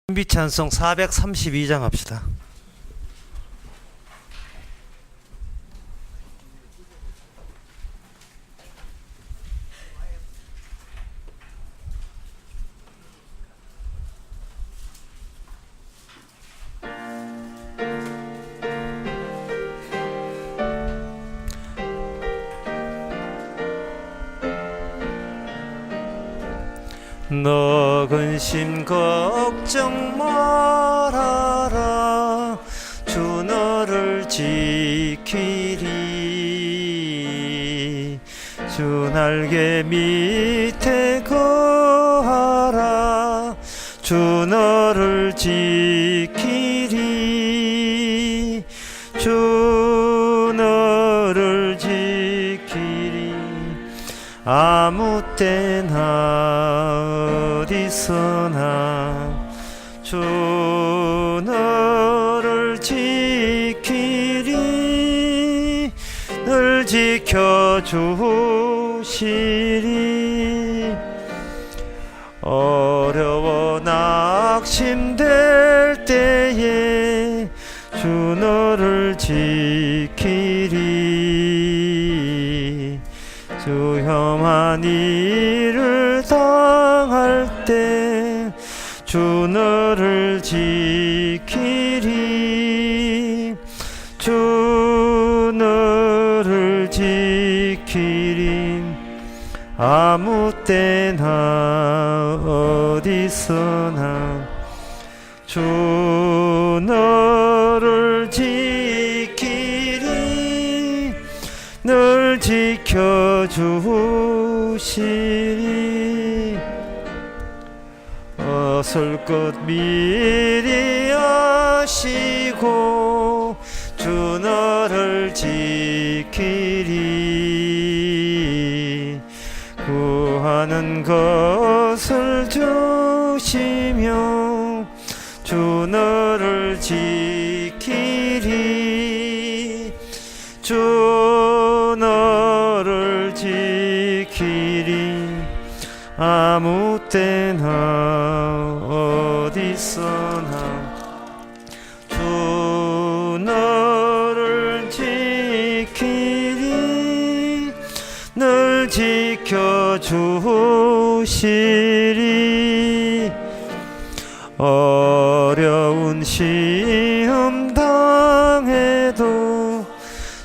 준비 찬송 432장 합시다. 너 근심 걱정 말아라. 주 너를 지키리. 주 날개 밑에 거하라. 주 너를 지키리. 주 너를 지키리. 아무 때나 어디서나 주 너를 지키리. 늘 지켜주시리. 어려워 낙심될 때에 주 너를 지키리. 주 험한 일을 당할 때 주 너를 지키리. 주 너를 지키리. 아무 때나 어디서나 주 너를 지키리. 늘 지켜주시리. 어설 것 미리 아시고 주 너를 지키리. 구하는 것을 주시며 주 너를 지키리. 주 너를 지키리. 아무 때나 어디서나 주 너를 지키리. 늘 지켜주시리. 어려운 시험 당해도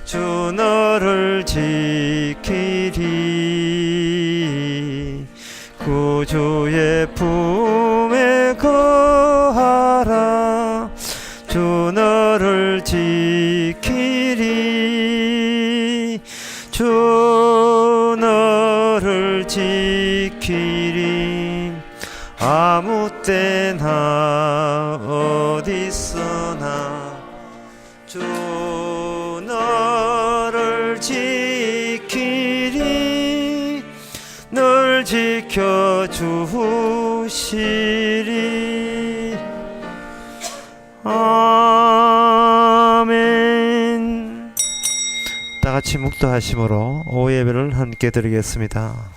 주 너를 지키리. 구주의 품에 거하라. 주 너를 지키리. 주 너를 지키리. 아무 때나 어디서나 주 너를 지키리. 늘 지켜주시리. 아멘. 다같이 묵도하심으로 오후 예배를 함께 드리겠습니다.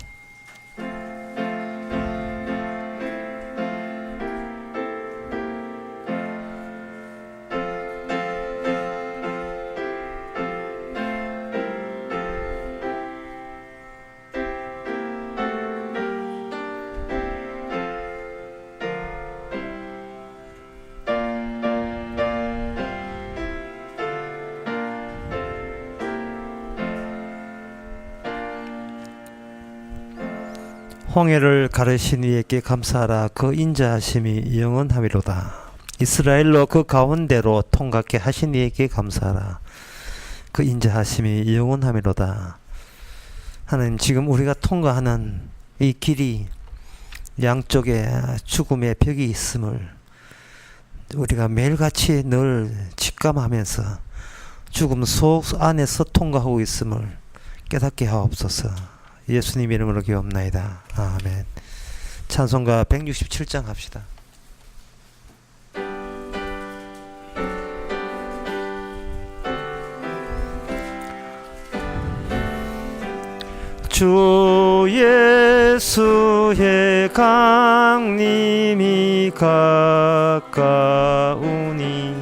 홍해를 가르신 이에게 감사하라. 그 인자하심이 영원하리로다. 이스라엘로 그 가운데로 통과케 하신 이에게 감사하라. 그 인자하심이 영원하리로다. 하나님, 지금 우리가 통과하는 이 길이 양쪽에 죽음의 벽이 있음을 우리가 매일같이 늘 직감하면서 죽음 속 안에서 통과하고 있음을 깨닫게 하옵소서. 예수님 이름으로 기도합나이다. 아멘. 찬송가 167장 합시다. 주 예수의 강림이 가까우니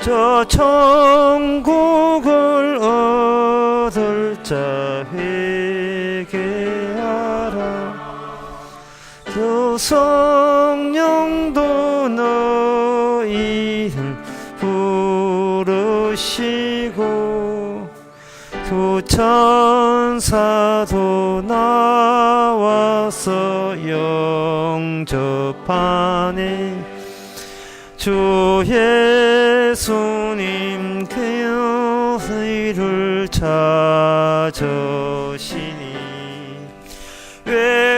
저 천국을 얻을 자 회개하라. 그 성령도 너희를 부르시고 그 천사도 나와서 영접하네. 주 예수님 교회를 찾으시니 외옥을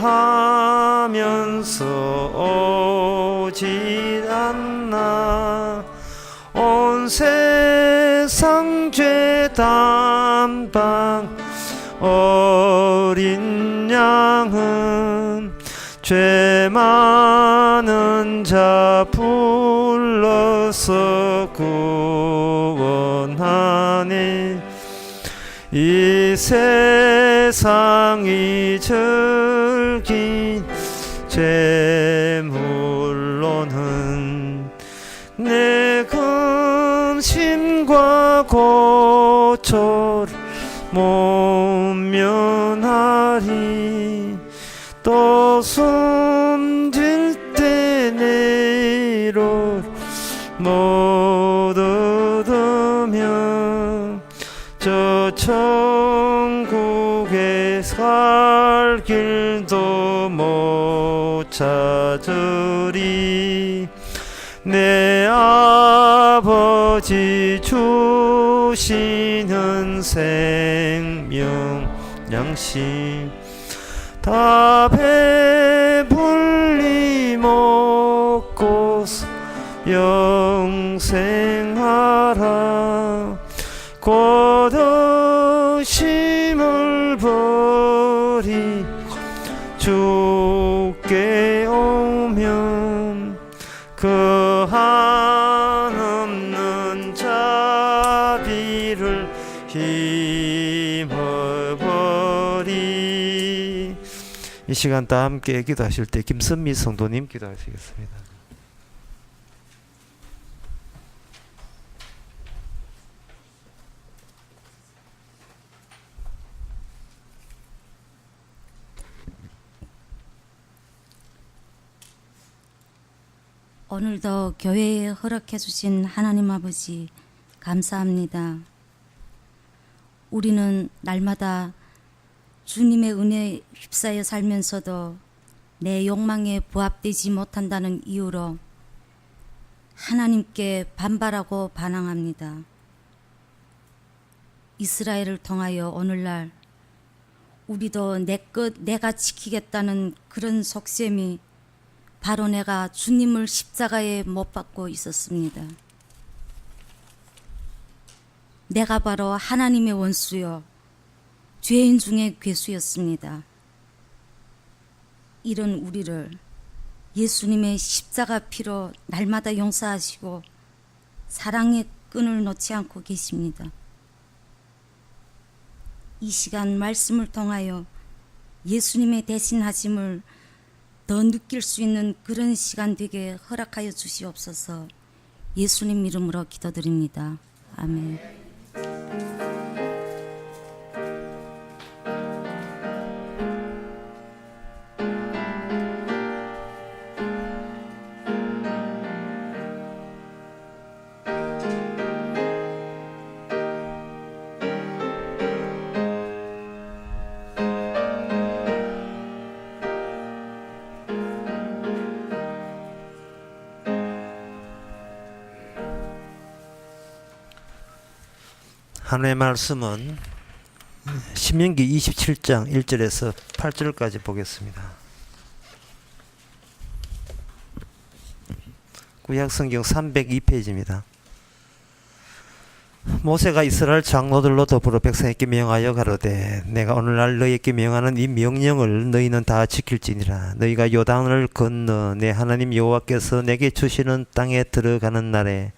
하면서 오지 않나. 온 세상 죄 담당 어린 양은 죄 많은 자 불러서 구원하네. 이 세상이 즐긴 재물로는 내 근심과 고초를 못 면하리. 또 숨질 때 내로 못 얻으며 저 천국에 살 길도 못 찾으리. 내 아버지 주시는 생명 양식 다 배불리 먹고서 영생하라. 곧 의심을 버리고 주께 오면 그 한없는 자비를 힘어버리. 이 시간 다 함께 기도하실 때 김선미 성도님 기도하시겠습니다. 오늘도 교회에 허락해 주신 하나님 아버지 감사합니다. 우리는 날마다 주님의 은혜에 휩싸여 살면서도 내 욕망에 부합되지 못한다는 이유로 하나님께 반발하고 반항합니다. 이스라엘을 통하여 오늘날 우리도 내 것 내가 지키겠다는 그런 속셈이 바로 내가 주님을 십자가에 못 박고 있었습니다. 내가 바로 하나님의 원수요 죄인 중에 괴수였습니다. 이런 우리를 예수님의 십자가 피로 날마다 용서하시고 사랑의 끈을 놓지 않고 계십니다. 이 시간 말씀을 통하여 예수님의 대신하심을 더 느낄 수 있는 그런 시간 되게 허락하여 주시옵소서. 예수님 이름으로 기도드립니다. 아멘. 하나님의 말씀은 신명기 27장 1절에서 8절까지 보겠습니다. 구약성경 302페이지입니다. 모세가 이스라엘 장로들로 더불어 백성에게 명하여 가로되 내가 오늘날 너희에게 명하는 이 명령을 너희는 다 지킬지니라. 너희가 요단을 건너 내 하나님 여호와께서 내게 주시는 땅에 들어가는 날에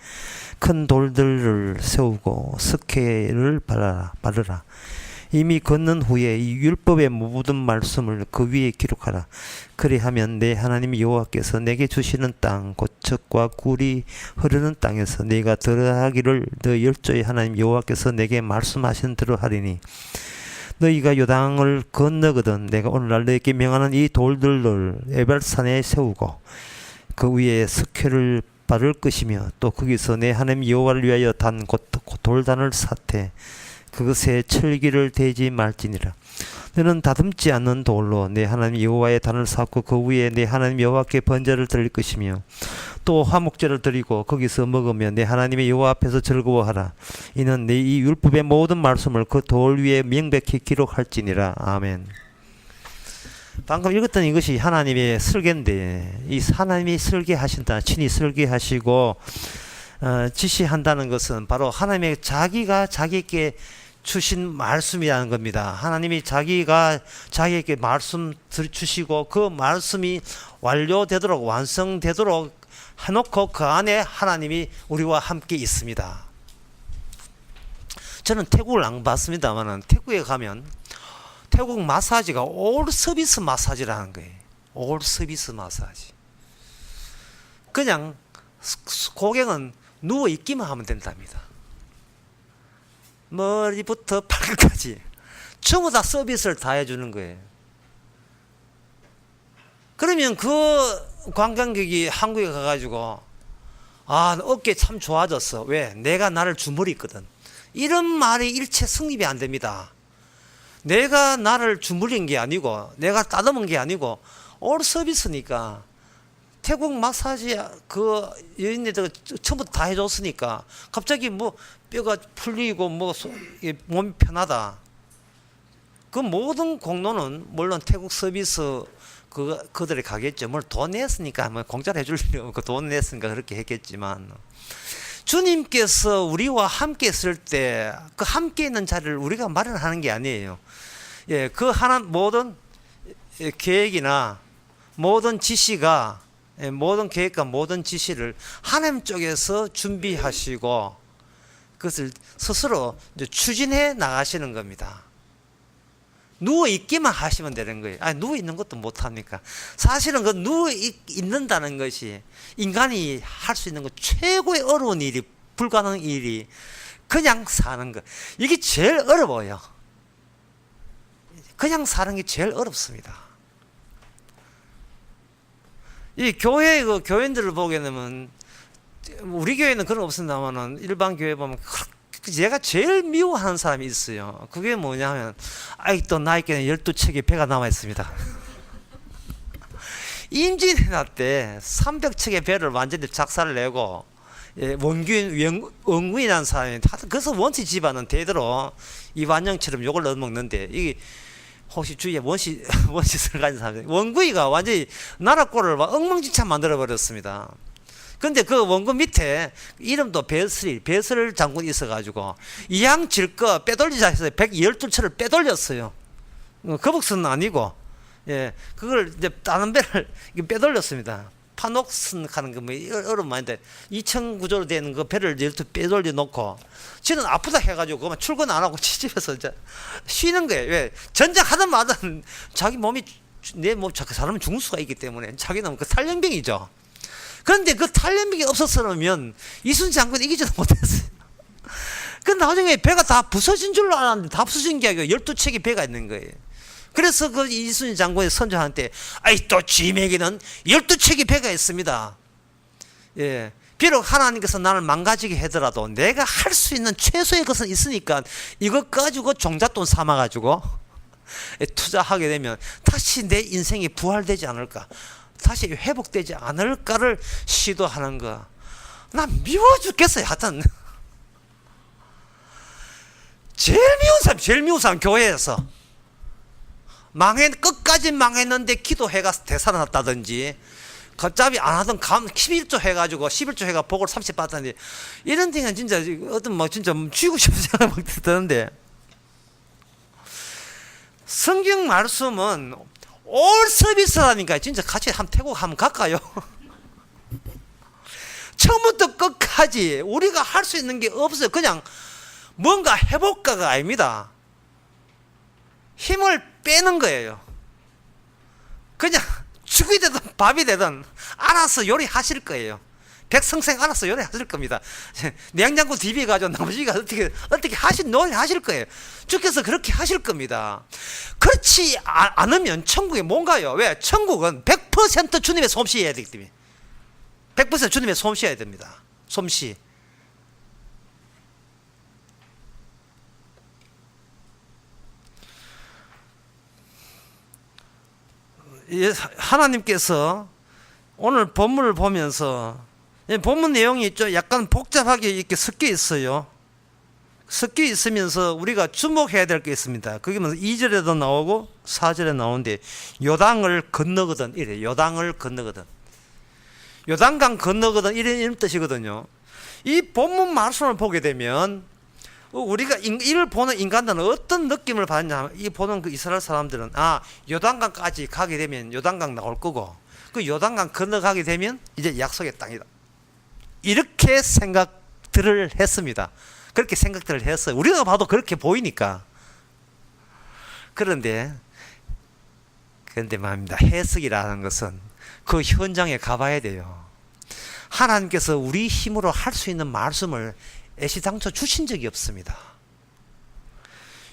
큰 돌들을 세우고 스케를 바르라. 이미 걷는 후에 이 율법의 모든 말씀을 그 위에 기록하라. 그리하면 내 하나님 여호와께서 내게 주시는 땅 곧 젖과 꿀이 흐르는 땅에서 네가 들어가기를 너 열조의 하나님 여호와께서 내게 말씀하신 대로 하리니 너희가 요단을 건너거든 내가 오늘날 너희에게 명하는 이 돌들을 에발산에 세우고 그 위에 스케를 바를 것이며 또 거기서 내 하나님 여호와를 위하여 단 곧 돌단을 쌓되 그것에 철기를 대지 말지니라. 너는 다듬지 않는 돌로 내 하나님 여호와의 단을 쌓고 그 위에 내 하나님 여호와께 번제를 드릴 것이며 또 화목제를 드리고 거기서 먹으며 내 하나님의 여호와 앞에서 즐거워하라. 이는 내 이 율법의 모든 말씀을 그 돌 위에 명백히 기록할지니라. 아멘. 방금 읽었던 이것이 하나님의 설계인데 이 하나님이 설계하신다. 친히 설계하시고 지시한다는 것은 바로 하나님의 자기가 자기에게 주신 말씀이라는 겁니다. 하나님이 자기가 자기에게 말씀 주시고 그 말씀이 완료되도록 완성되도록 해놓고 그 안에 하나님이 우리와 함께 있습니다. 저는 태국을 안 봤습니다만 태국에 가면 태국 마사지가 올 서비스 마사지라는 거예요. 올 서비스 마사지. 그냥 고객은 누워 있기만 하면 된답니다. 머리부터 발끝까지 전부 다 서비스를 다 해주는 거예요. 그러면 그 관광객이 한국에 가가지고 어깨 참 좋아졌어. 왜? 내가 나를 주무리거든. 이런 말이 일체 성립이 안 됩니다. 내가 나를 주무린 게 아니고 내가 따듬은 게 아니고 올 서비스니까 태국 마사지 그 여인네들 전부 다 해줬으니까 갑자기 뭐 뼈가 풀리고 뭐 몸이 편하다. 그 모든 공로는 물론 태국 서비스 그들이 가겠죠. 뭘 돈 냈으니까 뭐 공짜로 해주려고 돈 냈으니까 그렇게 했겠지만 주님께서 우리와 함께 있을 때 그 함께 있는 자리를 우리가 마련하는 게 아니에요. 예, 그 하나 모든 계획이나 모든 지시가 모든 계획과 모든 지시를 하나님 쪽에서 준비하시고 그것을 스스로 이제 추진해 나가시는 겁니다. 누워 있기만 하시면 되는 거예요. 누워 있는 것도 못 합니까? 사실은 그 누워 있는다는 것이 인간이 할 수 있는 것 최고의 어려운 일이 불가능한 일이 그냥 사는 것. 이게 제일 어려워요. 그냥 사는 게 제일 어렵습니다. 이 교회 그 교인들을 보게 되면 우리 교회는 그런 거 없습니다만은 일반 교회 보면 제가 제일 미워하는 사람이 있어요. 그게 뭐냐면 아직도 나에게는 12척의 배가 남아 있습니다. 임진왜란 때 300척의 배를 완전히 작사를 내고 원군이라는 사람이 그래서 원시 집안은 대대로 이완영처럼 욕을 얻어먹는데 이게 혹시 주위에 원시를 가진 사람들 원구이가 완전히 나라 꼴을 엉망진창 만들어 버렸습니다. 근데 그 원군 밑에 이름도 배슬 장군이 있어가지고 이양 질 거 빼돌리자 해서 112처를 빼돌렸어요. 거북선은 아니고 그걸 이제 다른 배를 빼돌렸습니다. 파녹슨 하는 거 뭐 어려운 말인데 2층 구조로 되는 그 배를 12 빼돌려 놓고 저는 아프다 해가지고 그만 출근 안 하고 집에서 이제 쉬는 거예요. 왜? 전쟁하든 마든 자기 몸이 내 몸 그 사람은 죽을 수가 있기 때문에 자기는 그 탈영병이죠. 그런데 그 탈영병이 없었으면 이순신 장군이 이기지도 못했어요. 그 나중에 배가 다 부서진 줄로 알았는데 다 부서진 게 아니고 12척의 배가 있는 거예요. 그래서 그 이순신 장군이 선조한테 또 지에게는 12척의 배가 있습니다. 예. 비록 하나님께서 나를 망가지게 하더라도 내가 할 수 있는 최소의 것은 있으니까 이것 가지고 종잣돈 삼아가지고 투자하게 되면 다시 내 인생이 부활되지 않을까, 다시 회복되지 않을까를 시도하는 거. 난 미워 죽겠어요. 하여튼 제일 미운 사람 교회에서 끝까지 망했는데 기도회가 되살아났다든지 갑자기 안 하던 11조 해가지고 11조 해가 복을 30 받았는데 이런 데는 진짜 진짜 쥐고 싶은 생각이 드는데 성경 말씀은 올 서비스라니까 진짜 같이 태국 한번 갈까요? 처음부터 끝까지 우리가 할 수 있는 게 없어요. 그냥 뭔가 해볼까가 아닙니다. 힘을 빼는 거예요. 그냥 죽이 되든 밥이 되든 알아서 요리하실 거예요. 백성생 알아서 요리하실 겁니다. 냉장고 DB가지고 나머지가 어떻게 하실 거예요. 주께서 그렇게 하실 겁니다. 그렇지 않으면 천국에 뭔가요? 왜? 천국은 100% 주님의 솜씨여야 되기 때문에 100% 주님의 솜씨여야 됩니다. 솜씨. 하나님께서 오늘 본문을 보면서 본문 내용이 좀 약간 복잡하게 이렇게 섞여 있어요. 섞여 있으면서 우리가 주목해야 될 게 있습니다. 그게 2절에도 나오고 4절에 나오는데 요단을 건너거든 이래. 요단을 건너거든. 요단강 건너거든 이런 뜻이거든요. 이 본문 말씀을 보게 되면 우리가 이를 보는 인간들은 어떤 느낌을 받느냐, 이 보는 그 이스라엘 사람들은 요단강까지 가게 되면 요단강 나올 거고 그 요단강 건너가게 되면 이제 약속의 땅이다. 이렇게 생각들을 했습니다. 그렇게 생각들을 했어요. 우리가 봐도 그렇게 보이니까. 그런데 말입니다. 해석이라는 것은 그 현장에 가봐야 돼요. 하나님께서 우리 힘으로 할 수 있는 말씀을 애시당초 주신 적이 없습니다.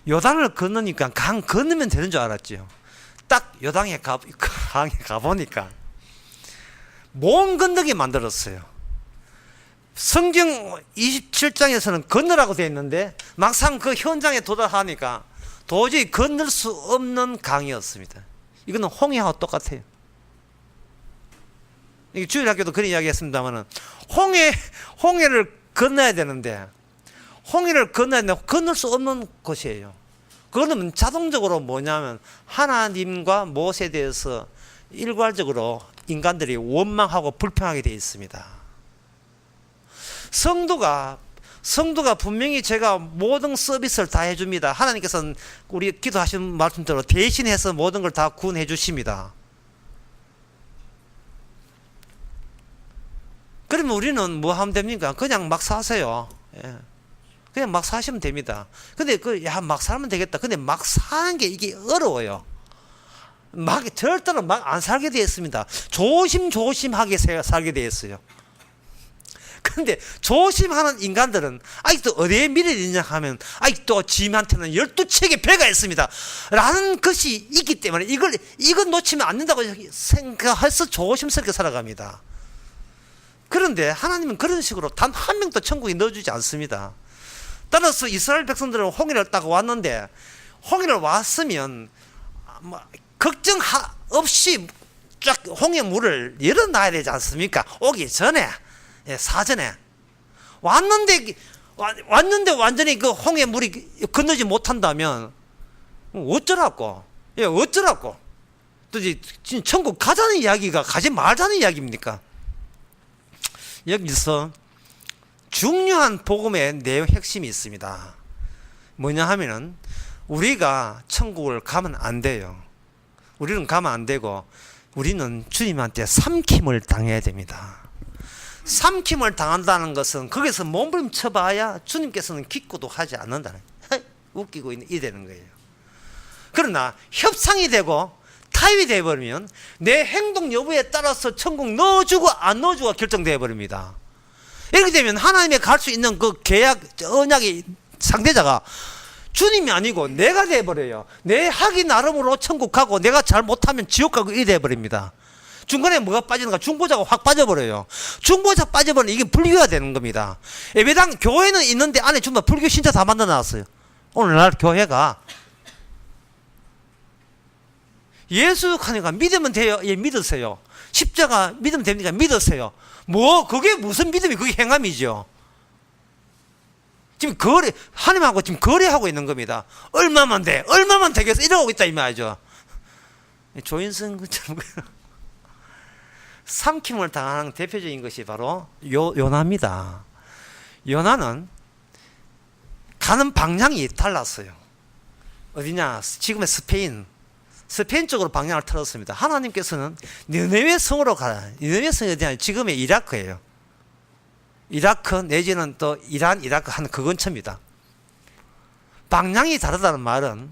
요단을 건너니까 강 건너면 되는 줄 알았죠. 딱 요단에 강에 가보니까 못 건너게 만들었어요. 성경 27장에서는 건너라고 되어 있는데 막상 그 현장에 도달하니까 도저히 건널 수 없는 강이었습니다. 이거는 홍해와 똑같아요. 주일학교도 그런 이야기 했습니다만 홍해를 건너야 되는데 홍해를 건널 수 없는 곳이에요. 그거는 자동적으로 뭐냐면 하나님과 모세에 대해서 일괄적으로 인간들이 원망하고 불평하게 되어 있습니다. 성도가 분명히 제가 모든 서비스를 다 해줍니다. 하나님께서는 우리 기도하시는 말씀대로 대신해서 모든 걸 다 구원해 주십니다. 그러면 우리는 뭐 하면 됩니까? 그냥 막 사세요. 예. 그냥 막 사시면 됩니다. 근데 막 살면 되겠다. 근데 막 사는 게 이게 어려워요. 절대로 막 안 살게 되어 있습니다. 조심하게 살게 되어 있어요. 근데 조심하는 인간들은 아직도 어디에 미련이 있냐 하면 아직도 지한테는 12척의 배가 있습니다 라는 것이 있기 때문에 이걸 놓치면 안 된다고 생각해서 조심스럽게 살아갑니다. 그런데 하나님은 그런 식으로 단 한 명도 천국에 넣어주지 않습니다. 따라서 이스라엘 백성들은 홍해를 딱 왔는데 홍해를 왔으면 걱정 없이 쫙 홍해 물을 열어놔야 되지 않습니까? 오기 전에, 사전에 왔는데 완전히 그 홍해 물이 건너지 못한다면 어쩌라고? 어쩌라고? 또 지금 천국 가자는 이야기가 가지 말자는 이야기입니까? 여기서 중요한 복음의 내용 핵심이 있습니다. 뭐냐 하면은 우리가 천국을 가면 안 돼요. 우리는 가면 안 되고 우리는 주님한테 삼킴을 당해야 됩니다. 삼킴을 당한다는 것은 거기서 몸부림쳐봐야 주님께서는 기꺼도 하지 않는다는 웃기고 이되는 거예요. 그러나 협상이 되고 타협이 되어버리면 내 행동 여부에 따라서 천국 넣어주고 안 넣어주고 결정되어 버립니다. 이렇게 되면 하나님에 갈 수 있는 그 계약 언약의 상대자가 주님이 아니고 내가 되어버려요. 내 하기 나름으로 천국 가고 내가 잘 못하면 지옥 가고 이래 되어버립니다. 중간에 뭐가 빠지는가? 중보자가 확 빠져버려요. 중보자 빠져버리면 이게 불교가 되는 겁니다. 예배당 교회는 있는데 안에 전부 불교 신자 다 만들어놨어요. 오늘날 교회가 예수 하니까 믿으면 돼요. 예, 믿으세요. 십자가 믿으면 됩니까? 믿으세요. 그게 무슨 믿음이 그게 행함이죠. 지금 하나님하고 지금 거래하고 있는 겁니다. 얼마만 되겠어 이러고 있다 이 말이죠. 조인성 그처럼 삼킴을 당하는 대표적인 것이 바로 요나입니다. 요나는 가는 방향이 달랐어요. 어디냐? 지금의 스페인 쪽으로 방향을 틀었습니다. 하나님께서는 니느웨 성으로 가라. 니느웨 성이 어디냐? 지금의 이라크예요. 이라크 내지는 또 이란, 이라크 한 그 근처입니다. 방향이 다르다는 말은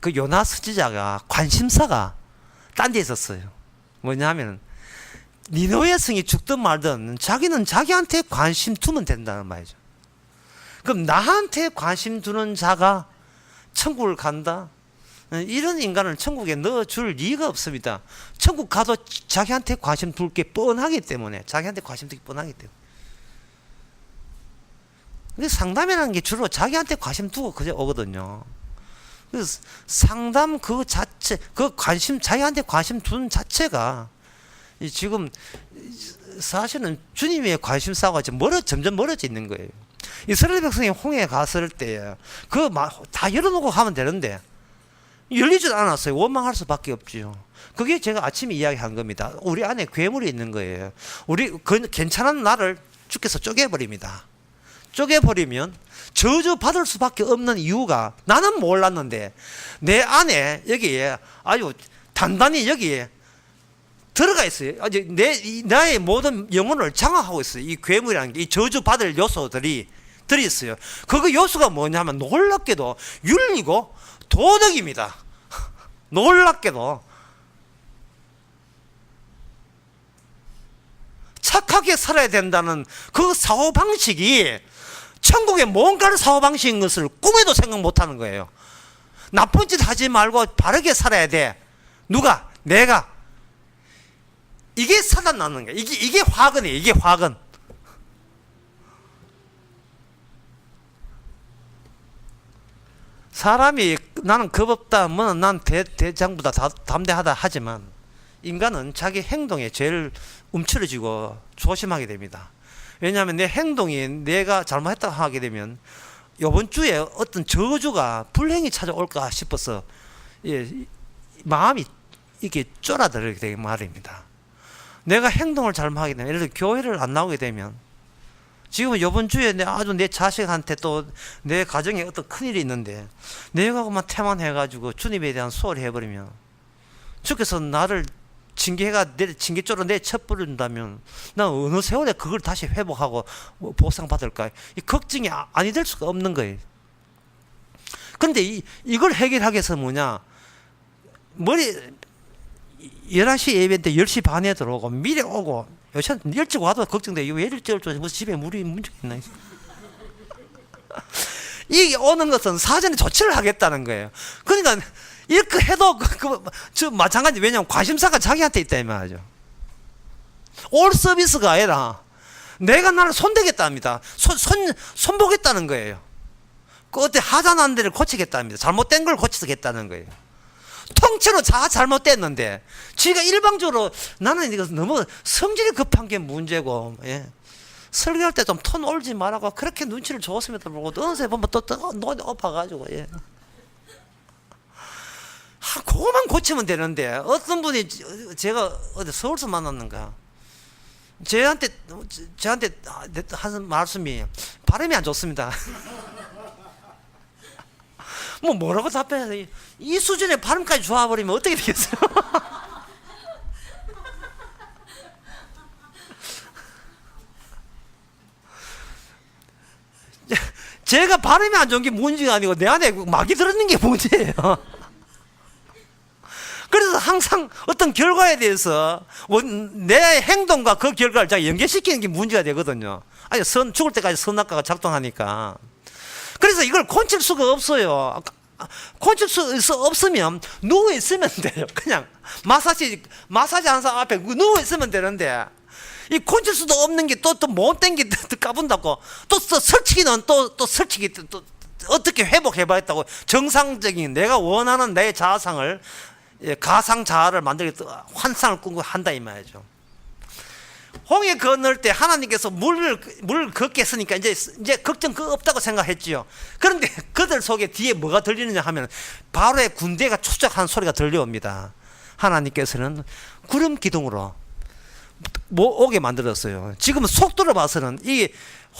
그 요나 선지자가 관심사가 딴 데 있었어요. 뭐냐면 니느웨 성이 죽든 말든 자기는 자기한테 관심 두면 된다는 말이죠. 그럼 나한테 관심 두는 자가 천국을 간다? 이런 인간을 천국에 넣어줄 리가 없습니다. 천국 가도 자기한테 관심 둘 게 뻔하기 때문에, 자기한테 관심 두기 뻔하기 때문에. 근데 상담이라는 게 주로 자기한테 관심 두고 그저 오거든요. 그래서 상담 그 자체, 그 관심, 자기한테 관심 두는 자체가 지금 사실은 주님의 관심사가 점점 멀어져 있는 거예요. 이스라엘 백성이 홍해에 갔을 때 그 다 열어놓고 가면 되는데 열리지도 않았어요. 원망할 수밖에 없지요. 그게 제가 아침에 이야기한 겁니다. 우리 안에 괴물이 있는 거예요. 우리 괜찮은 나를 주께서 쪼개버립니다. 쪼개버리면 저주 받을 수밖에 없는 이유가 나는 몰랐는데 내 안에 여기에 아주 단단히 여기에 들어가 있어요. 아주 나의 모든 영혼을 장악하고 있어요. 이 괴물이라는 게, 이 저주 받을 요소들이 들어있어요. 그 요소가 뭐냐면 놀랍게도 윤리고 도덕입니다. 놀랍게도 착하게 살아야 된다는 그 사고방식이 천국의 뭔가를 사고방식인 것을 꿈에도 생각 못하는 거예요. 나쁜 짓 하지 말고 바르게 살아야 돼. 누가? 내가. 이게 사단 나는 거예요. 이게 화근이에요. 이게 화근. 사람이 나는 겁 없다, 난 대장보다 담대하다 하지만 인간은 자기 행동에 제일 움츠러지고 조심하게 됩니다. 왜냐하면 내 행동이 내가 잘못했다고 하게 되면 이번 주에 어떤 저주가 불행이 찾아올까 싶어서 마음이 이렇게 쫄아들게 되는 말입니다. 내가 행동을 잘못하게 되면, 예를 들어 교회를 안 나오게 되면, 지금 이번 주에 아주 내 자식한테 또 내 가정에 어떤 큰일이 있는데 내가 그만 태만해가지고 주님에 대한 소홀히 해버리면 주께서 나를 징계조로 내쳐버린다면 난 어느 세월에 그걸 다시 회복하고 보상받을까? 이 걱정이 아니 될 수가 없는 거예요. 그런데 이걸 해결하기 위해서 뭐냐? 11시 예배 때 10시 반에 들어오고 미리 오고, 요새 일찍 와도 걱정돼. 왜 일찍 올 줄 무슨 집에 문제가 있나? 이 오는 것은 사전에 조치를 하겠다는 거예요. 그러니까 이렇게 해도 마찬가지. 왜냐하면 관심사가 자기한테 있다 이 말이죠. 올 서비스가 아니라 내가 나를 손대겠답니다. 손보겠다는 거예요. 그 어때 하자난 데를 고치겠답니다. 잘못된 걸 고치겠다는 거예요. 통째로 잘못됐는데 지가 일방적으로 나는 이거 너무 성질이 급한 게 문제고, 설교할 때 좀 톤 올지 말라고 그렇게 눈치를 줬음에도 불구하고 어느새 보면 또 높아가지고, 그거만 고치면 되는데, 어떤 분이 제가 어디 서울서 만났는가 저한테 하는 말씀이 발음이 안 좋습니다. 뭐라고 답해야 돼? 이 수준의 발음까지 좋아버리면 어떻게 되겠어요? 제가 발음이 안 좋은 게 문제가 아니고 내 안에 막이 들었는 게 문제예요. 그래서 항상 어떤 결과에 대해서 내 행동과 그 결과를 잘 연결시키는 게 문제가 되거든요. 아니, 죽을 때까지 선악과가 작동하니까. 그래서 이걸 고칠 수가 없어요. 고칠 수 없으면 누워 있으면 돼요. 그냥 마사지 하는 사람 앞에 누워 있으면 되는데, 이 고칠 수도 없는 게 또 못된 게 까분다고 또 설치기는 또 설치기 또 어떻게 회복해봐야겠다고 정상적인 내가 원하는 내 자아상을, 가상 자아를 만들겠다, 환상을 꾸고 한다 이 말이죠. 홍해 건널 때 하나님께서 물을 걷게 했으니까 이제 걱정 없다고 생각했지요. 그런데 그들 속에 뒤에 뭐가 들리느냐 하면 바로의 군대가 추적하는 소리가 들려옵니다. 하나님께서는 구름 기둥으로 오게 만들었어요. 지금 속도를 봐서는 이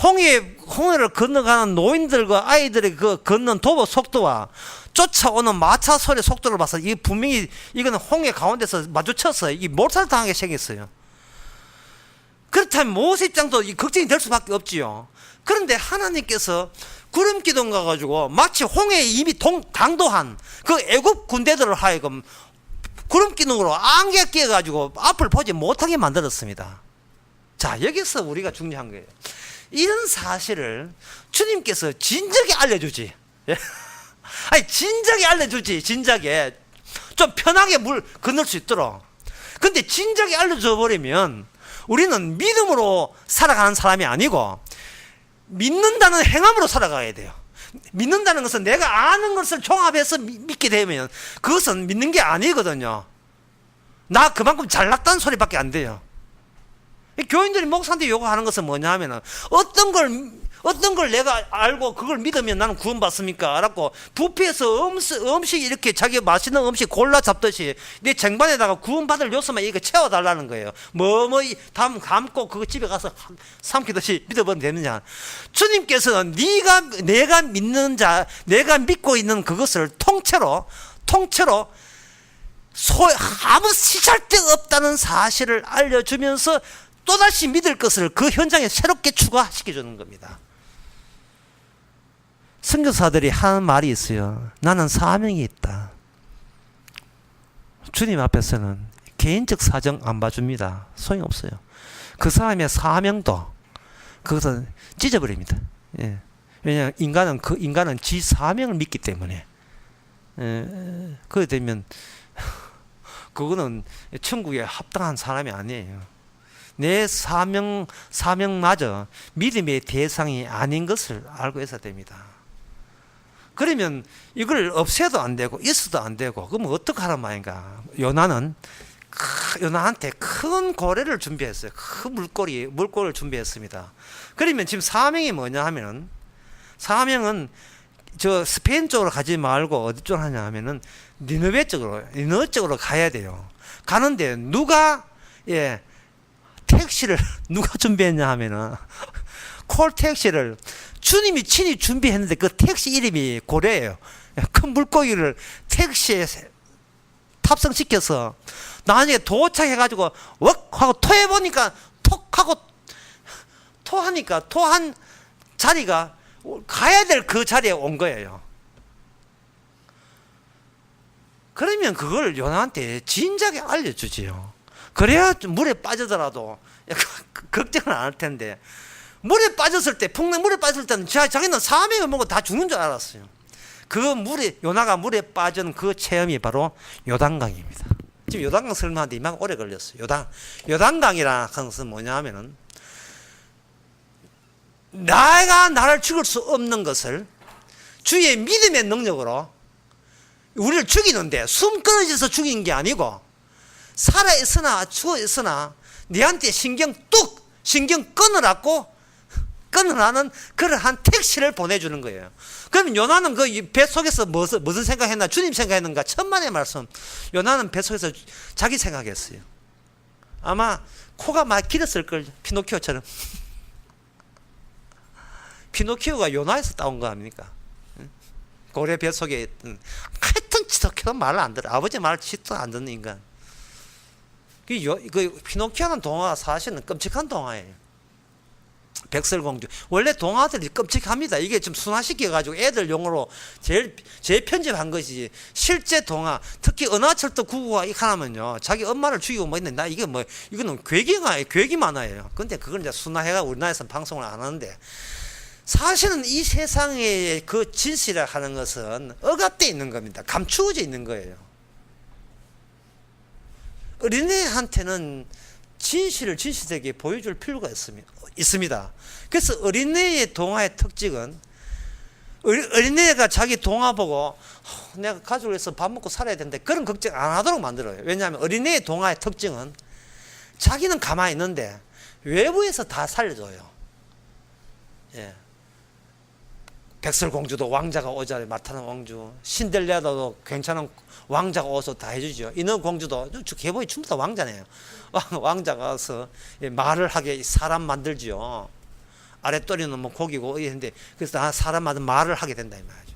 홍해를 건너가는 노인들과 아이들의 그 걷는 도보 속도와 쫓아오는 마차 소리 속도를 봐서 이 분명히 이거는 홍해 가운데서 마주쳐서 이 몰살당하게 생겼어요. 그렇다면 모세 입장도 이 걱정이 될 수밖에 없지요. 그런데 하나님께서 구름 기둥 가가지고 마치 홍해에 이미 당도한 그 애굽 군대들을 하여금 구름 기둥으로 안개 끼어가지고 앞을 보지 못하게 만들었습니다. 자, 여기서 우리가 중요한 거예요. 이런 사실을 주님께서 진작에 알려주지. 아니, 진작에 알려주지. 진작에 좀 편하게 물 건널 수 있도록. 근데 진작에 알려줘 버리면 우리는 믿음으로 살아가는 사람이 아니고 믿는다는 행함으로 살아가야 돼요. 믿는다는 것은 내가 아는 것을 종합해서 믿게 되면 그것은 믿는 게 아니거든요. 나 그만큼 잘났다는 소리밖에 안 돼요. 교인들이 목사한테 요구하는 것은 뭐냐 하면은 어떤 걸 내가 알고 그걸 믿으면 나는 구원받습니까? 알았고 뷔페에서 음식 이렇게 자기 맛있는 음식 골라 잡듯이 내 쟁반에다가 구원받을 요소만 이렇게 채워달라는 거예요. 담 감고 그거 집에 가서 삼키듯이 믿어버리면 되느냐? 주님께서는 내가 믿는 자, 내가 믿고 있는 그것을 통째로 아무 시잘데없다는 사실을 알려주면서 또다시 믿을 것을 그 현장에 새롭게 추가시켜주는 겁니다. 선교사들이 하는 말이 있어요. 나는 사명이 있다. 주님 앞에서는 개인적 사정 안 봐줍니다. 소용없어요. 그 사람의 사명도 그것은 찢어버립니다. 예. 왜냐하면 인간은 지 사명을 믿기 때문에 그렇게 되면 그거는 천국에 합당한 사람이 아니에요. 내 사명마저 믿음의 대상이 아닌 것을 알고 있어야 됩니다. 그러면 이걸 없애도 안 되고 있어도 안 되고 그러면 어떡하란 말인가? 요나한테 큰 고래를 준비했어요. 큰 물고리를 준비했습니다. 그러면 지금 사명이 뭐냐 하면은 사명은 저 스페인 쪽으로 가지 말고 어디 쪽으로 하냐 하면은 니느웨 쪽으로 가야 돼요. 가는데 택시를 누가 준비했냐 하면은 콜 택시를 주님이 친히 준비했는데 그 택시 이름이 고래예요. 큰 물고기를 택시에 탑승시켜서 나중에 도착해가지고 웍 하고 토해보니까 톡 하고 토하니까 토한 자리가 가야 될 그 자리에 온 거예요. 그러면 그걸 요나한테 진작에 알려주지요. 그래야 물에 빠지더라도 걱정을 안 할 텐데 물에 빠졌을 때 물에 빠졌을 때는 자기는 사명을 먹고 다 죽는 줄 알았어요. 요나가 물에 빠진 그 체험이 바로 요단강입니다. 지금 요단강 설명하는데 이만큼 오래 걸렸어요. 요단강이라는 것은 뭐냐 하면은 나를 죽일 수 없는 것을 주의 믿음의 능력으로 우리를 죽이는데 숨 끊어져서 죽인 게 아니고 살아있으나 죽어있으나 내한테 신경 끊으라는 그러한 택시를 보내주는 거예요. 그러면 요나는 그 배 속에서 무슨 생각했나? 주님 생각했는가? 천만의 말씀. 요나는 배 속에서 자기 생각했어요. 아마 코가 막히었을걸. 피노키오처럼. 피노키오가 요나에서 따온 거 아닙니까? 고래 배 속에 있던 하여튼 지독해도 말을 안 들어. 아버지 말 짓도 안 듣는 인간. 그 피노키오는 동화가 사실은 끔찍한 동화예요. 백설공주. 원래 동화들이 끔찍합니다. 이게 좀 순화시켜가지고 애들용으로 제일 편집한 것이지. 실제 동화, 특히 은하철도 999가 이 하나면요. 자기 엄마를 죽이고 뭐 있는데, 이거는 괴기 만화예요. 근데 그걸 이제 순화해가 우리나라에서는 방송을 안 하는데, 사실은 이 세상의 그 진실이라 하는 것은 억압되어 있는 겁니다. 감추어져 있는 거예요. 어린애한테는 진실을 진실되게 보여줄 필요가 있습니다. 그래서 어린애의 동화의 특징은 어린애가 자기 동화 보고 내가 가족을 해서 밥 먹고 살아야 되는데 그런 걱정 안 하도록 만들어요. 왜냐하면 어린애의 동화의 특징은 자기는 가만히 있는데 외부에서 다 살려줘요. 예. 백설공주도 왕자가 오자 맡아는 왕주, 신델레라도 괜찮은 왕자가 와서 다 해주죠. 인어공주도 개보이 전부 다 왕자네요. 왕자가 와서 말을 하게 사람 만들죠. 아랫도리는 뭐 고기고 이랬는데 그래서 사람 만든 말을 하게 된다 이 말이죠.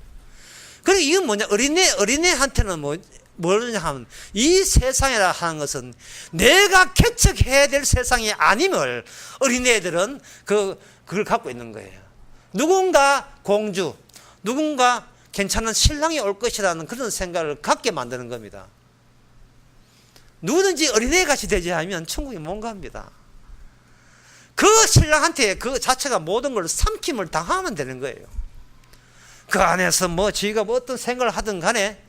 그리고 이건 뭐냐? 어린애한테는 뭐 뭐냐 하면 이 세상이라 하는 것은 내가 개척해야 될 세상이 아님을 어린애들은 그걸 갖고 있는 거예요. 누군가 공주, 누군가 괜찮은 신랑이 올 것이라는 그런 생각을 갖게 만드는 겁니다. 누구든지 어린애같이 되지 않으면 천국에 못 갑니다. 그 신랑한테 그 자체가 모든 걸 삼킴을 당하면 되는 거예요. 그 안에서 뭐 지가 뭐 어떤 생각을 하든 간에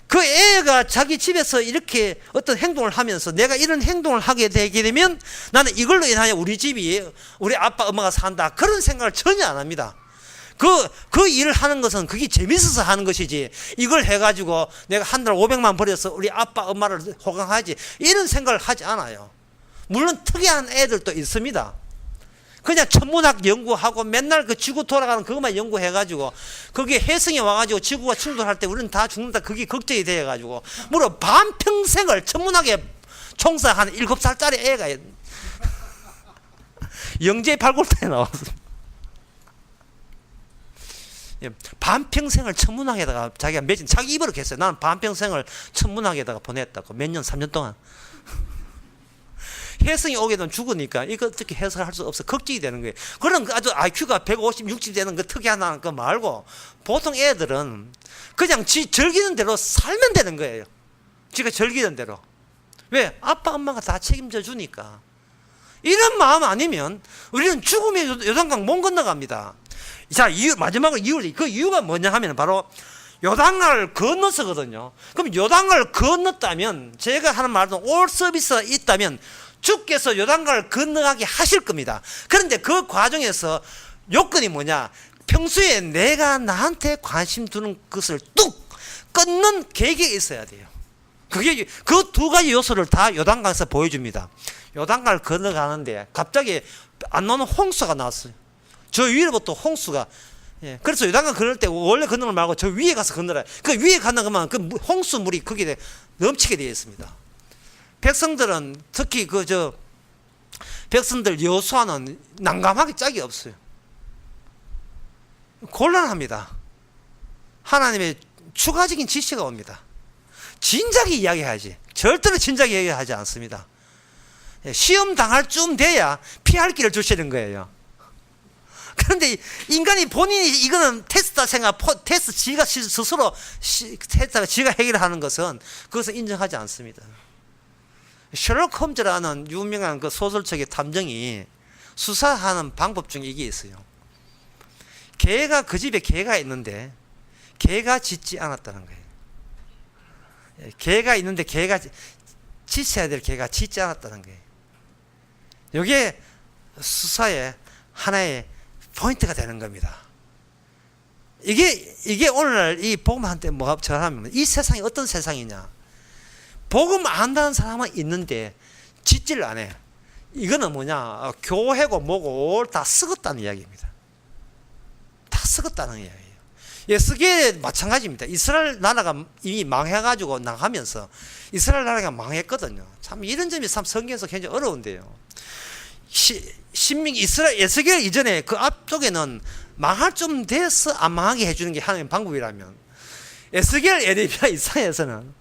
그 애가 자기 집에서 이렇게 어떤 행동을 하면서 내가 이런 행동을 하게 되게 되면 나는 이걸로 인하여 우리 집이 우리 아빠 엄마가 산다 그런 생각을 전혀 안 합니다. 그 일을 하는 것은 그게 재밌어서 하는 것이지 이걸 해가지고 내가 한 달 500만 벌여서 우리 아빠 엄마를 호강하지 이런 생각을 하지 않아요. 물론 특이한 애들도 있습니다. 그냥 천문학 연구하고 맨날 그 지구 돌아가는 그것만 연구해가지고 거기에 혜성이 와가지고 지구가 충돌할 때 우리는 다 죽는다 그게 걱정이 돼가지고 물론 반평생을 천문학에 총사한 7살짜리 애가 영재 발굴대에 나왔습니다. 반평생을 천문학에다가 자기가 자기 입으로 했어요. 나는 반평생을 천문학에다가 보냈다고 몇 년 3년 동안. 혜성이 오게 되면 죽으니까 이거 어떻게 해석할 수 없어 걱정이 되는 거예요. 그런 아주 IQ가 150, 60 되는 그 특이한 거 말고 보통 애들은 그냥 지 즐기는 대로 살면 되는 거예요. 지가 즐기는 대로. 왜? 아빠 엄마가 다 책임져 주니까. 이런 마음 아니면 우리는 죽음의 요단강 못 건너갑니다. 자, 마지막으로 그 이유가 뭐냐 하면 바로 요단강을 건너서거든요. 그럼 요단강을 건넜다면 제가 하는 말도 올 서비스가 있다면 주께서 요단강을 건너가게 하실 겁니다. 그런데 그 과정에서 요건이 뭐냐? 평소에 내가 나한테 관심 두는 것을 뚝 끊는 계획이 있어야 돼요. 그게 그 두 가지 요소를 다 요단강에서 보여줍니다. 요단강을 건너가는데 갑자기 안 나오는 홍수가 나왔어요. 저 위로부터 홍수가 그래서 요단강 건널 때 원래 건너는 말고 저 위에 가서 건너라. 그 위에 건너가면 그 홍수 물이 거기에 넘치게 되어 있습니다. 백성들은 특히 백성들 여호수아는 난감하게 짝이 없어요. 곤란합니다. 하나님의 추가적인 지시가 옵니다. 진작에 이야기하지. 절대로 진작에 이야기하지 않습니다. 시험 당할 쯤 돼야 피할 길을 주시는 거예요. 그런데 인간이 본인이 이거는 테스트다 생각, 테스트 지가 스스로 테스트가 지가 해결하는 것은 그것은 인정하지 않습니다. 셜록 홈즈라는 유명한 그 소설책의 탐정이 수사하는 방법 중에 이게 있어요. 개가 그 집에 개가 있는데 개가 짖지 않았다는 거예요. 개가 있는데 개가 짖어야 될 개가 짖지 않았다는 거예요. 이게 수사의 하나의 포인트가 되는 겁니다. 이게 오늘날 이 복음한테 뭐가 저하면 이 세상이 어떤 세상이냐? 복음 안다는 사람은 있는데 짖지를 안 해. 이거는 뭐냐? 교회고 뭐고 다 썩었다는 이야기입니다. 다 썩었다는 이야기예요. 예수계에 마찬가지입니다. 이스라엘 나라가 이미 망해가지고 나가면서 이스라엘 나라가 망했거든요. 참 이런 점이 참 성경에서 굉장히 어려운데요. 신명기 예수계 이전에 그 앞쪽에는 망할 좀 돼서 안 망하게 해주는 게 하나님의 방법이라면 에스겔, 예레미야, 이사야에서는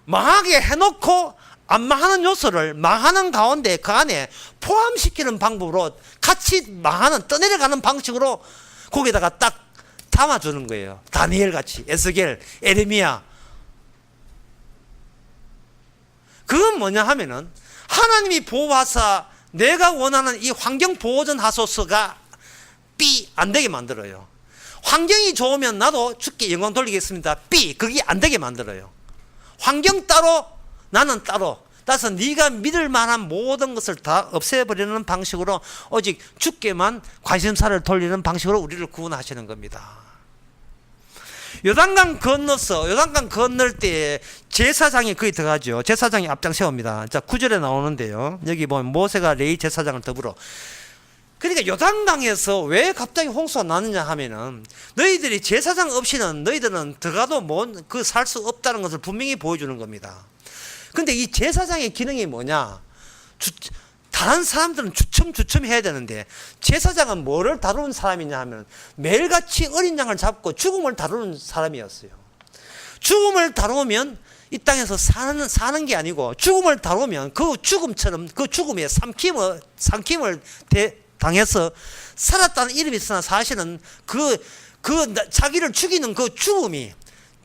망하게 해놓고 안 망하는 요소를 망하는 가운데 그 안에 포함시키는 방법으로 같이 망하는 떠내려가는 방식으로 거기다가 딱 담아주는 거예요. 다니엘 같이 에스겔, 예레미야. 그건 뭐냐 하면은 하나님이 보호하사 내가 원하는 이 환경 보호전 하소서가 안 되게 만들어요. 환경이 좋으면 나도 주께 영광 돌리겠습니다. 그게 안 되게 만들어요. 환경 따로 나는 따로. 따라서 네가 믿을 만한 모든 것을 다 없애버리는 방식으로 오직 주께만 관심사를 돌리는 방식으로 우리를 구원하시는 겁니다. 요단강 건널 때 제사장이 거기 들어가죠. 제사장이 앞장 세웁니다. 자, 9절에 나오는데요. 여기 보면 모세가 레위 제사장을 더불어. 그러니까 요단강에서 왜 갑자기 홍수가 나느냐 하면은 너희들이 제사장 없이는 너희들은 들어가도 살 수 없다는 것을 분명히 보여주는 겁니다. 근데 이 제사장의 기능이 뭐냐? 다른 사람들은 주춤 해야 되는데 제사장은 뭐를 다루는 사람이냐 하면 매일같이 어린 양을 잡고 죽음을 다루는 사람이었어요. 죽음을 다루면 이 땅에서 사는 게 아니고 죽음을 다루면 그 죽음처럼 그 죽음에 삼킴을 당해서 살았다는 이름이 있으나 사실은 자기를 죽이는 그 죽음이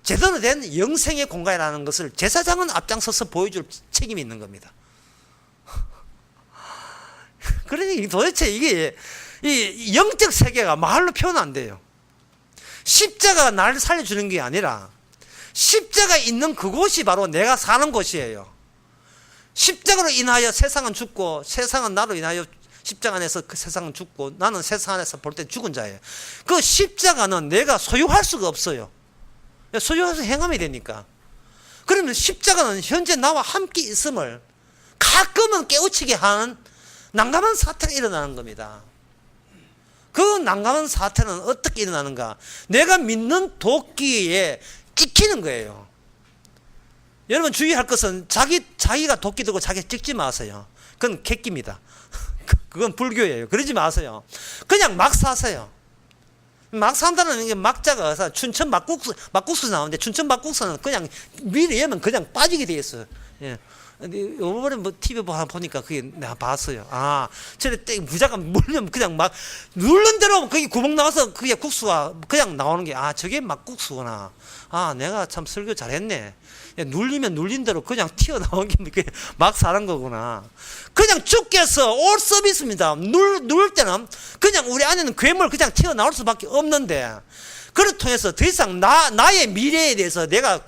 제대로 된 영생의 공간이라는 것을 제사장은 앞장서서 보여줄 책임이 있는 겁니다. 그러니 도대체 이게 이 영적 세계가 말로 표현 안 돼요. 십자가가 나를 살려주는 게 아니라 십자가 있는 그곳이 바로 내가 사는 곳이에요. 십자가로 인하여 세상은 죽고 세상은 나로 인하여 십자가 안에서 그 세상은 죽고 나는 세상 안에서 볼 때 죽은 자예요. 그 십자가는 내가 소유할 수가 없어요. 소유해서 행함이 되니까. 그러면 십자가는 현재 나와 함께 있음을 가끔은 깨우치게 하는 난감한 사태가 일어나는 겁니다. 그 난감한 사태는 어떻게 일어나는가? 내가 믿는 도끼에 찍히는 거예요. 여러분 주의할 것은 자기가 도끼 들고 자기 찍지 마세요. 그건 객기입니다. 그건 불교예요. 그러지 마세요. 그냥 막 사세요. 막 산다는 게 막자가 춘천 막국수 나오는데 춘천 막국수는 그냥 미리 예면 그냥 빠지게 돼 있어요. 예. 이번에 뭐 TV 보니까 그게 내가 봤어요. 저래 무조건 물면 그냥 막 누른 대로 그게 구멍 나와서 그게 국수가 그냥 나오는 게 저게 막국수구나. 내가 참 설교 잘했네. 눌리면 눌린 대로 그냥 튀어나온 게 막 사는 거구나. 그냥 주께서 올 서비스입니다. 누를 때는 그냥 우리 안에는 괴물 그냥 튀어나올 수밖에 없는데 그를 통해서 더 이상 나의 미래에 대해서 내가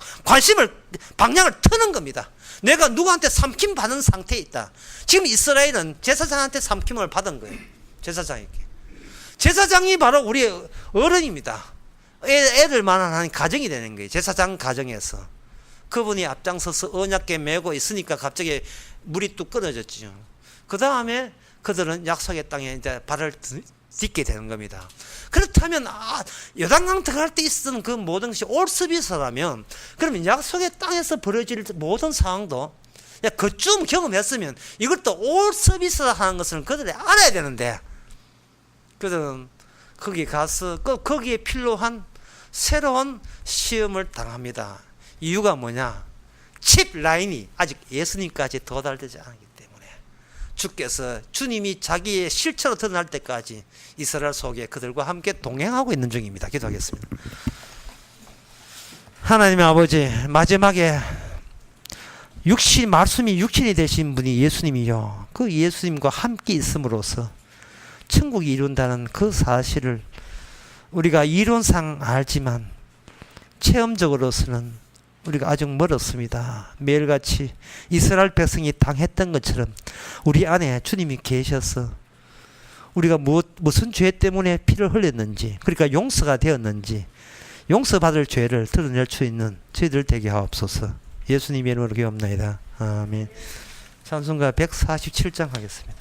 방향을 트는 겁니다. 내가 누구한테 삼킴 받는 상태에 있다. 지금 이스라엘은 제사장한테 삼킴을 받은 거예요. 제사장이 바로 우리 어른입니다. 애를 만한 가정이 되는 거예요. 제사장 가정에서 그분이 앞장서서 언약궤 메고 있으니까 갑자기 물이 뚝 끊어졌죠. 그 다음에 그들은 약속의 땅에 이제 발을 딛게 되는 겁니다. 그렇다면 요단강 들어갈 때 있었던 그 모든 것이 올 서비스라면 그러면 약속의 땅에서 벌어질 모든 상황도 그쯤 경험했으면 이것도 올 서비스라 하는 것을 그들이 알아야 되는데 그들은 거기 가서 거기에 필요한 새로운 시험을 당합니다. 이유가 뭐냐? 칩 라인이 아직 예수님까지 도달되지 않았기 때문에 주님이 자기의 실체로 드러날 때까지 이스라엘 속에 그들과 함께 동행하고 있는 중입니다. 기도하겠습니다. 하나님의 아버지, 마지막에 말씀이 육신이 되신 분이 예수님이요. 그 예수님과 함께 있음으로써 천국이 이룬다는 그 사실을 우리가 이론상 알지만 체험적으로서는 우리가 아직 멀었습니다. 매일같이 이스라엘 백성이 당했던 것처럼 우리 안에 주님이 계셔서 우리가 무슨 죄 때문에 피를 흘렸는지, 그러니까 용서가 되었는지 용서받을 죄를 드러낼 수 있는 저희들 되게 하옵소서. 예수님의 이름으로 기도합나이다. 아멘. 찬송가 147장 하겠습니다.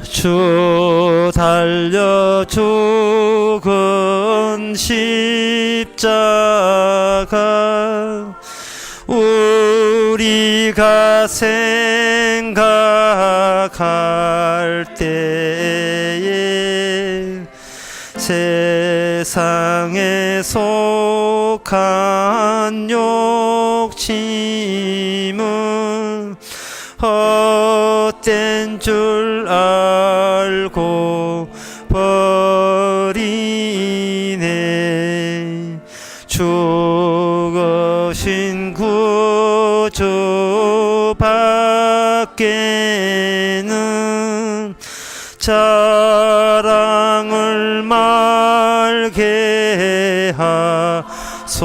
주 달려 죽은 십자가 우리가 생각할 때에 세상에 속한 욕심은 헛된 줄 알고 버리네. 죽으신 구주 밖에는 자랑을 말게 하소서.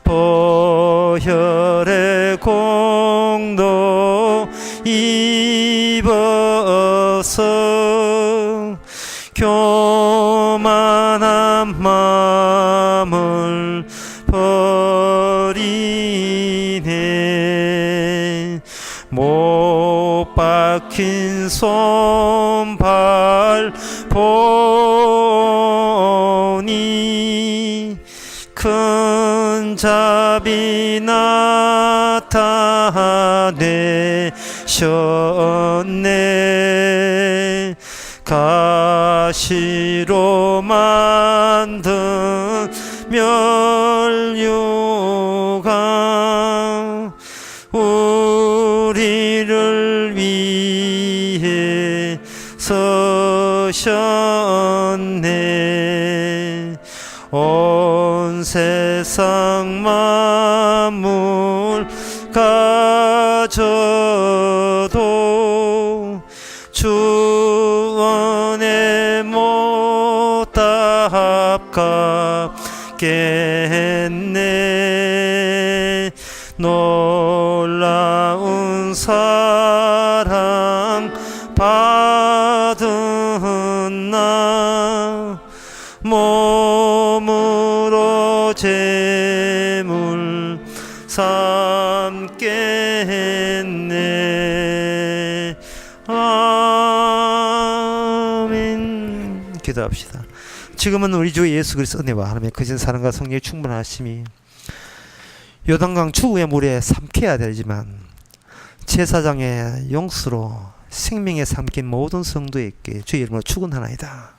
보혈의 공로 입어서 교만한 마음을 버리네. 못 박힌 손발 보니 큰 나타내셨네. 가시로 만든 면류관 우리를 위해 서셨네. 온 세상 만물 가져도 주원에 못다 합깝겠네. 놀라운 사랑 받은 나 몸으로 제물 삼겠네. 아멘. 기도합시다. 지금은 우리 주 예수 그리스도 은혜와 하나님의 크신 사랑과 성령의 충만하심이 요단강 추후의 물에 삼켜야 되지만 제사장의 용수로 생명에 삼킨 모든 성도에게 주의 이름으로 축원하나이다.